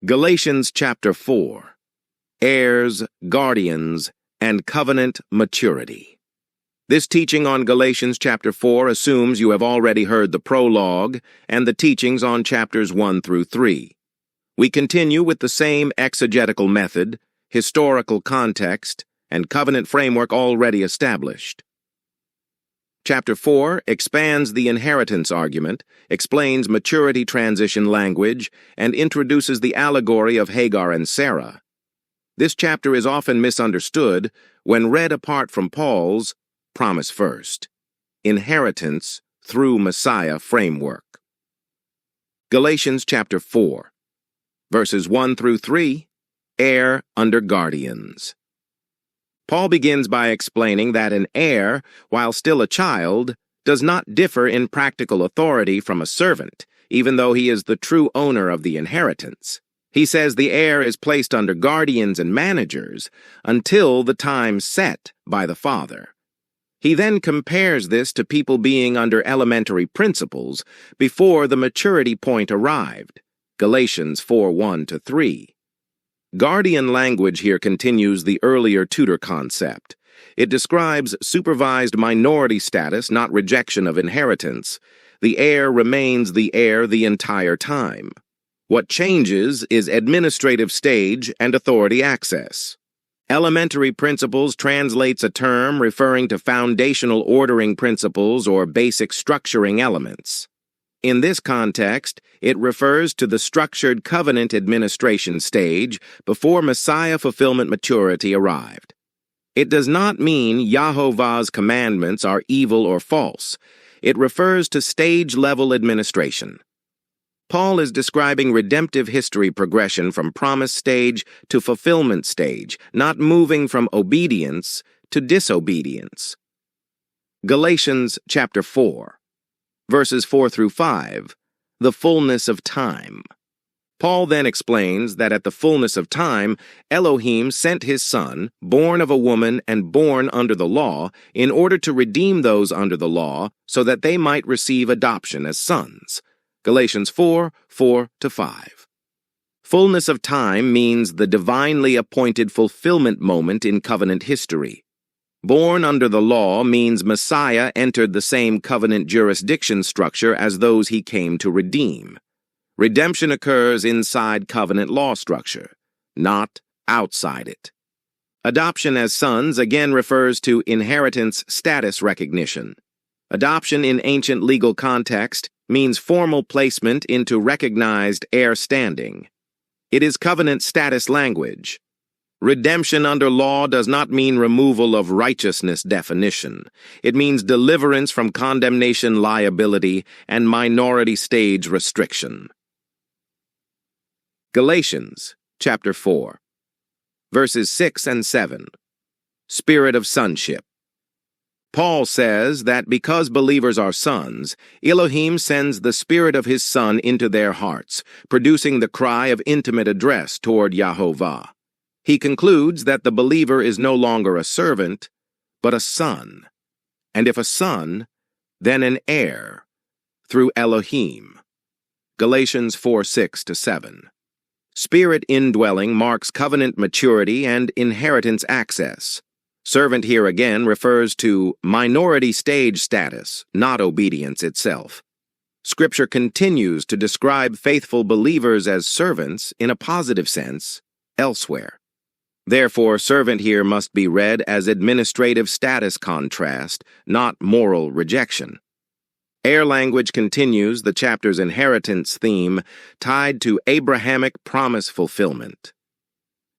Galatians chapter 4. Heirs, guardians, and covenant maturity. This teaching on Galatians chapter 4 assumes you have already heard the prologue and the teachings on chapters 1 through 3. We continue with the same exegetical method, historical context, and covenant framework already established. Chapter 4 expands the inheritance argument, explains maturity transition language, and introduces the allegory of Hagar and Sarah. This chapter is often misunderstood when read apart from Paul's promise first, inheritance through Messiah framework. Galatians chapter 4, verses 1 through 3, heir under guardians. Paul begins by explaining that an heir, while still a child, does not differ in practical authority from a servant, even though he is the true owner of the inheritance. He says the heir is placed under guardians and managers until the time set by the father. He then compares this to people being under elementary principles before the maturity point arrived. Galatians 4:1-3. Guardian language here continues the earlier tutor concept. It describes supervised minority status, not rejection of inheritance. The heir remains the heir the entire time. What changes is administrative stage and authority access. Elementary principles translates a term referring to foundational ordering principles or basic structuring elements. In this context, it refers to the structured covenant administration stage before Messiah fulfillment maturity arrived. It does not mean Yahovah's commandments are evil or false. It refers to stage-level administration. Paul is describing redemptive history progression from promise stage to fulfillment stage, not moving from obedience to disobedience. Galatians chapter 4. Verses 4 through 5, the fullness of time. Paul then explains that at the fullness of time, Elohim sent his Son, born of a woman and born under the law, in order to redeem those under the law, so that they might receive adoption as sons. Galatians 4:4-5. Fullness of time means the divinely appointed fulfillment moment in covenant history. Born under the law means Messiah entered the same covenant jurisdiction structure as those he came to redeem. Redemption occurs inside covenant law structure, not outside it. Adoption as sons again refers to inheritance status recognition. Adoption in ancient legal context means formal placement into recognized heir standing. It is covenant status language. Redemption under law does not mean removal of righteousness definition. It means deliverance from condemnation liability and minority stage restriction. Galatians chapter 4, verses 6 and 7. Spirit of sonship. Paul says that because believers are sons, Elohim sends the Spirit of his Son into their hearts, producing the cry of intimate address toward Yahovah. He concludes that the believer is no longer a servant, but a son. And if a son, then an heir, through Elohim. Galatians 4:6-7. Spirit indwelling marks covenant maturity and inheritance access. Servant here again refers to minority stage status, not obedience itself. Scripture continues to describe faithful believers as servants in a positive sense elsewhere. Therefore, servant here must be read as administrative status contrast, not moral rejection. Heir language continues the chapter's inheritance theme tied to Abrahamic promise fulfillment.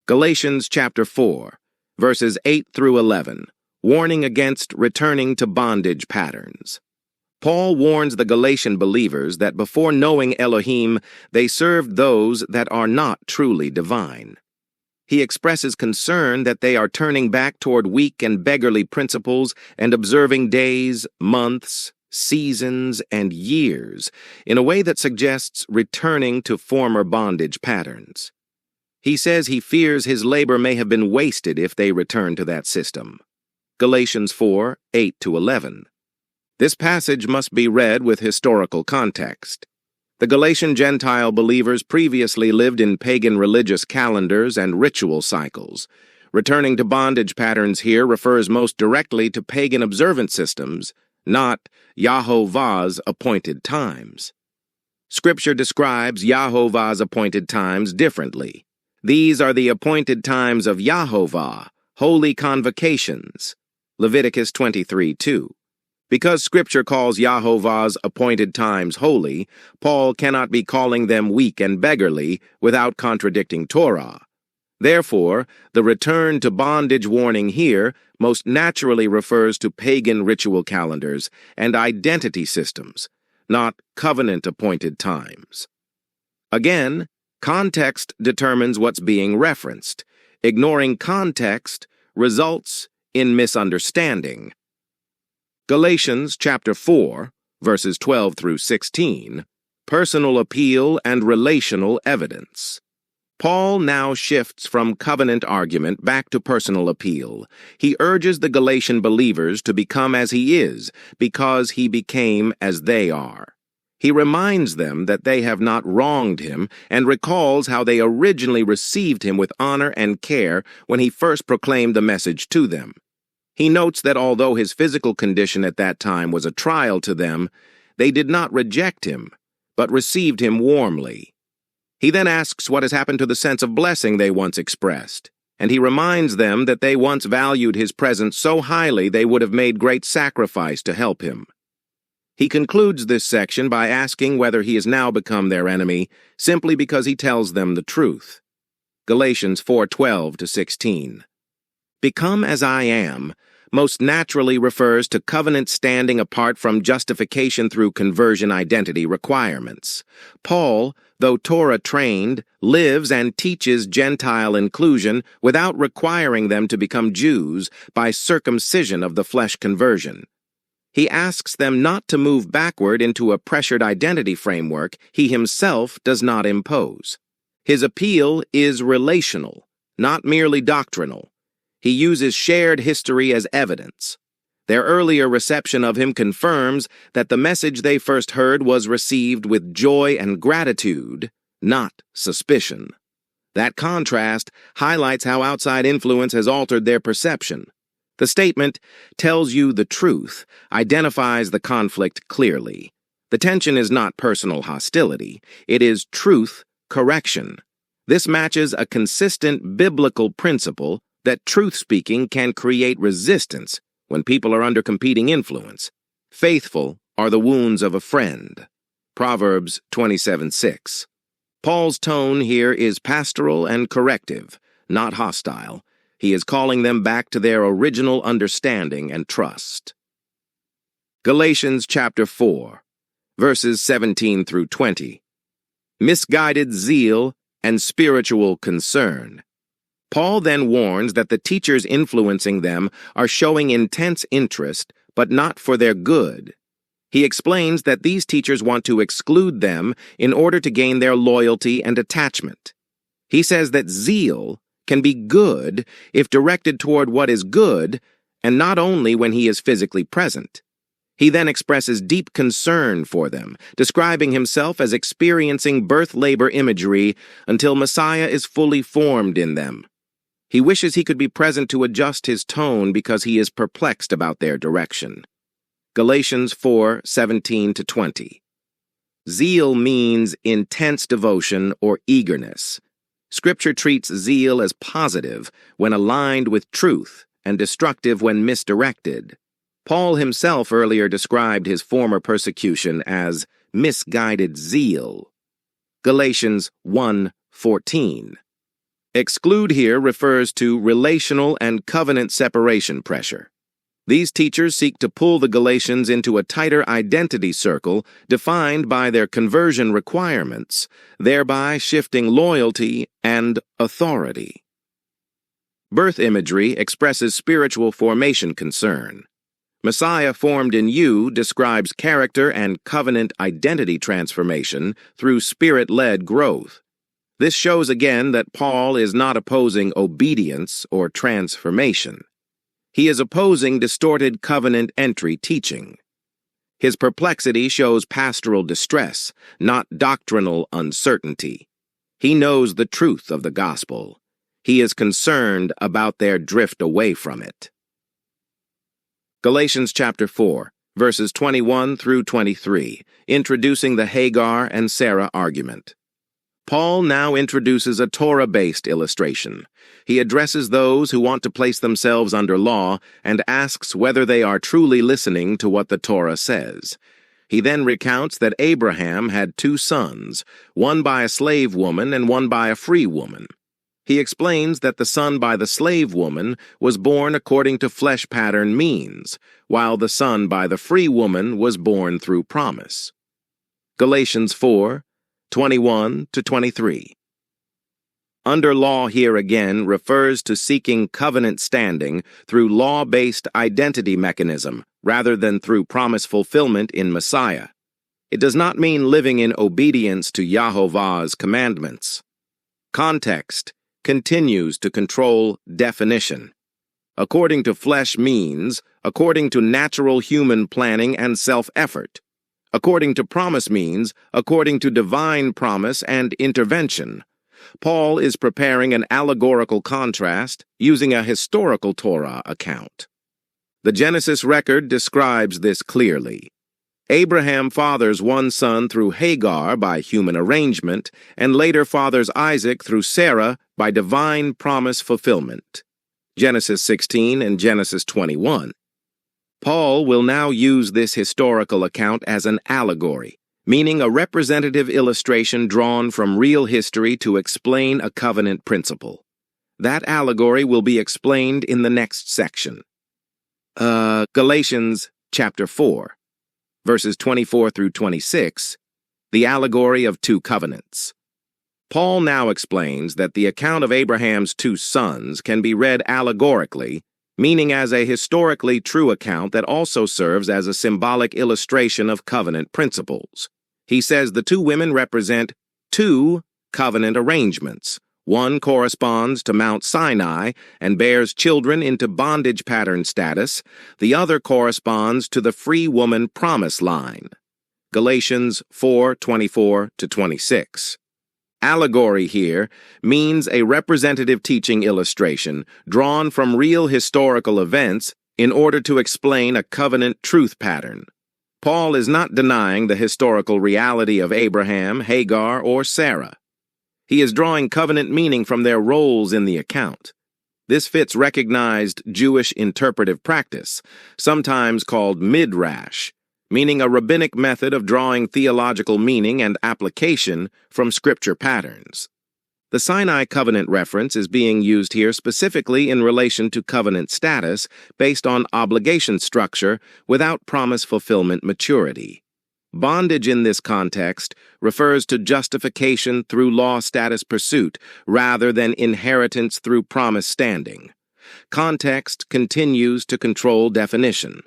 Galatians chapter 4, verses 8-11, warning against returning to bondage patterns. Paul warns the Galatian believers that before knowing Elohim, they served those that are not truly divine. He expresses concern that they are turning back toward weak and beggarly principles and observing days, months, seasons, and years in a way that suggests returning to former bondage patterns. He says he fears his labor may have been wasted if they return to that system. Galatians 4:8-11. This passage must be read with historical context. The Galatian Gentile believers previously lived in pagan religious calendars and ritual cycles. Returning to bondage patterns here refers most directly to pagan observance systems, not Yahovah's appointed times. Scripture describes Yahovah's appointed times differently. These are the appointed times of Yahovah, holy convocations. Leviticus 23:2. Because Scripture calls Yahovah's appointed times holy, Paul cannot be calling them weak and beggarly without contradicting Torah. Therefore, the return to bondage warning here most naturally refers to pagan ritual calendars and identity systems, not covenant-appointed times. Again, context determines what's being referenced. Ignoring context results in misunderstanding. Galatians chapter 4, verses 12 through 16, personal appeal and relational evidence. Paul now shifts from covenant argument back to personal appeal. He urges the Galatian believers to become as he is, because he became as they are. He reminds them that they have not wronged him and recalls how they originally received him with honor and care when he first proclaimed the message to them. He notes that although his physical condition at that time was a trial to them, they did not reject him, but received him warmly. He then asks what has happened to the sense of blessing they once expressed, and he reminds them that they once valued his presence so highly they would have made great sacrifice to help him. He concludes this section by asking whether he has now become their enemy simply because he tells them the truth. Galatians 4:12-16. Become as I am most naturally refers to covenant standing apart from justification through conversion identity requirements. Paul, though Torah-trained, lives and teaches Gentile inclusion without requiring them to become Jews by circumcision of the flesh conversion. He asks them not to move backward into a pressured identity framework he himself does not impose. His appeal is relational, not merely doctrinal. He uses shared history as evidence. Their earlier reception of him confirms that the message they first heard was received with joy and gratitude, not suspicion. That contrast highlights how outside influence has altered their perception. The statement, tells you the truth, identifies the conflict clearly. The tension is not personal hostility. It is truth correction. This matches a consistent biblical principle that truth-speaking can create resistance when people are under competing influence. Faithful are the wounds of a friend. Proverbs 27:6. Paul's tone here is pastoral and corrective, not hostile. He is calling them back to their original understanding and trust. Galatians chapter 4, verses 17 through 20. Misguided zeal and spiritual concern. Paul then warns that the teachers influencing them are showing intense interest, but not for their good. He explains that these teachers want to exclude them in order to gain their loyalty and attachment. He says that zeal can be good if directed toward what is good, and not only when he is physically present. He then expresses deep concern for them, describing himself as experiencing birth labor imagery until Messiah is fully formed in them. He wishes he could be present to adjust his tone because he is perplexed about their direction. Galatians 4:17-20. Zeal means intense devotion or eagerness. Scripture treats zeal as positive when aligned with truth and destructive when misdirected. Paul himself earlier described his former persecution as misguided zeal. Galatians 1:14. Exclude here refers to relational and covenant separation pressure. These teachers seek to pull the Galatians into a tighter identity circle defined by their conversion requirements, thereby shifting loyalty and authority. Birth imagery expresses spiritual formation concern. Messiah formed in you describes character and covenant identity transformation through spirit-led growth. This shows again that Paul is not opposing obedience or transformation. He is opposing distorted covenant entry teaching. His perplexity shows pastoral distress, not doctrinal uncertainty. He knows the truth of the gospel. He is concerned about their drift away from it. Galatians chapter 4, verses 21 through 23, introducing the Hagar and Sarah argument. Paul now introduces a Torah-based illustration. He addresses those who want to place themselves under law and asks whether they are truly listening to what the Torah says. He then recounts that Abraham had two sons, one by a slave woman and one by a free woman. He explains that the son by the slave woman was born according to flesh pattern means, while the son by the free woman was born through promise. Galatians 4, 21 to 23. Under law here again refers to seeking covenant standing through law-based identity mechanism rather than through promise fulfillment in Messiah. It does not mean living in obedience to Yahovah's commandments. Context continues to control definition. According to flesh means, according to natural human planning and self-effort. According to promise means, according to divine promise and intervention. Paul is preparing an allegorical contrast using a historical Torah account. The Genesis record describes this clearly. Abraham fathers one son through Hagar by human arrangement, and later fathers Isaac through Sarah by divine promise fulfillment. Genesis 16 and Genesis 21. Paul will now use this historical account as an allegory, meaning a representative illustration drawn from real history to explain a covenant principle. That allegory will be explained in the next section. Galatians chapter 4, verses 24 through 26, the allegory of two covenants. Paul now explains that the account of Abraham's two sons can be read allegorically, meaning as a historically true account that also serves as a symbolic illustration of covenant principles. He says the two women represent two covenant arrangements. One corresponds to Mount Sinai and bears children into bondage pattern status. The other corresponds to the free woman promise line. Galatians 4:24 to 26. Allegory here means a representative teaching illustration drawn from real historical events in order to explain a covenant truth pattern. Paul is not denying the historical reality of Abraham, Hagar, or Sarah. He is drawing covenant meaning from their roles in the account. This fits recognized Jewish interpretive practice, sometimes called midrash, meaning a rabbinic method of drawing theological meaning and application from scripture patterns. The Sinai covenant reference is being used here specifically in relation to covenant status based on obligation structure without promise fulfillment maturity. Bondage in this context refers to justification through law status pursuit rather than inheritance through promise standing. Context continues to control definition.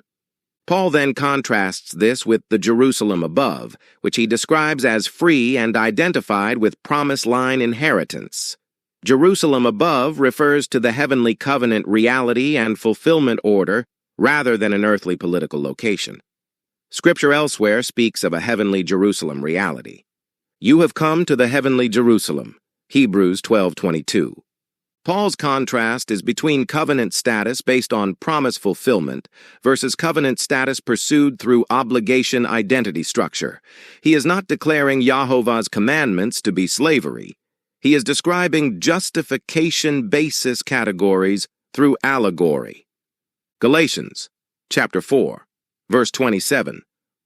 Paul then contrasts this with the Jerusalem above, which he describes as free and identified with promise line inheritance. Jerusalem above refers to the heavenly covenant reality and fulfillment order rather than an earthly political location. Scripture elsewhere speaks of a heavenly Jerusalem reality. You have come to the heavenly Jerusalem, Hebrews 12:22. Paul's contrast is between covenant status based on promise fulfillment versus covenant status pursued through obligation identity structure. He is not declaring Yahovah's commandments to be slavery. He is describing justification basis categories through allegory. Galatians chapter 4, verse 27,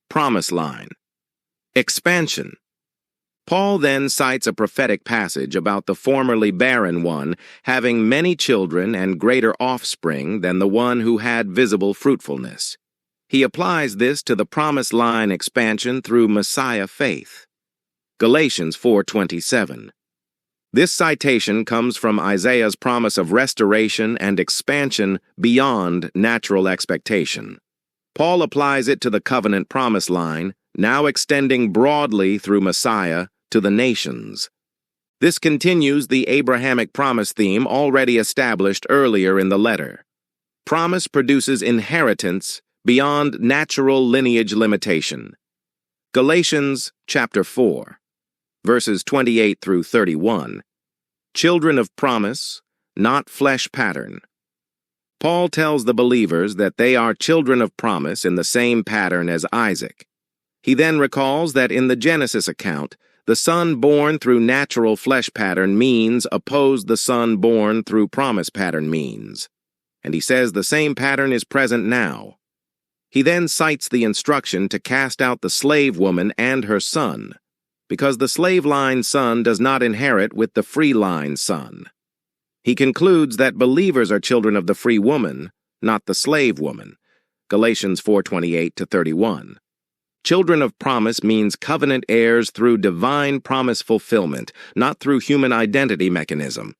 promise line. Expansion. Paul then cites a prophetic passage about the formerly barren one having many children and greater offspring than the one who had visible fruitfulness. He applies this to the promise line expansion through Messiah faith. Galatians 4:27. This citation comes from Isaiah's promise of restoration and expansion beyond natural expectation. Paul applies it to the covenant promise line, now extending broadly through Messiah to the nations. This continues the Abrahamic promise theme already established earlier in the letter. Promise produces inheritance beyond natural lineage limitation. Galatians chapter 4, verses 28 through 31. Children of promise, not flesh pattern. Paul tells the believers that they are children of promise in the same pattern as Isaac. He then recalls that in the Genesis account, the son born through natural flesh pattern means opposed the son born through promise pattern means. And he says the same pattern is present now. He then cites the instruction to cast out the slave woman and her son, because the slave line son does not inherit with the free line son. He concludes that believers are children of the free woman, not the slave woman. Galatians 4:28-31. Children of promise means covenant heirs through divine promise fulfillment, not through human identity mechanism.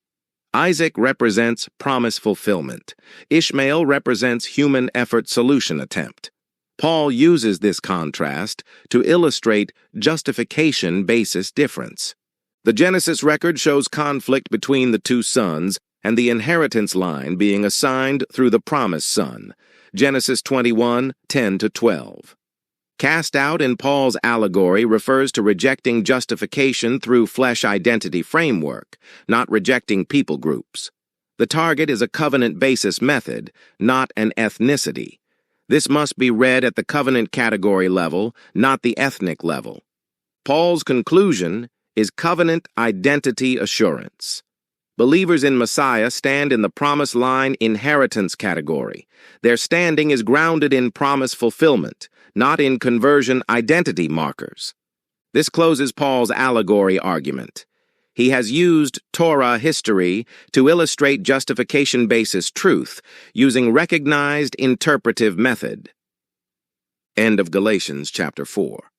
Isaac represents promise fulfillment. Ishmael represents human effort solution attempt. Paul uses this contrast to illustrate justification basis difference. The Genesis record shows conflict between the two sons and the inheritance line being assigned through the promised son. Genesis 21:10-12. Cast out in Paul's allegory refers to rejecting justification through flesh identity framework, not rejecting people groups. The target is a covenant basis method, not an ethnicity. This must be read at the covenant category level, not the ethnic level. Paul's conclusion is covenant identity assurance. Believers in Messiah stand in the promise line inheritance category. Their standing is grounded in promise fulfillment, not in conversion identity markers. This closes Paul's allegory argument. He has used Torah history to illustrate justification basis truth using recognized interpretive method. End of Galatians chapter 4.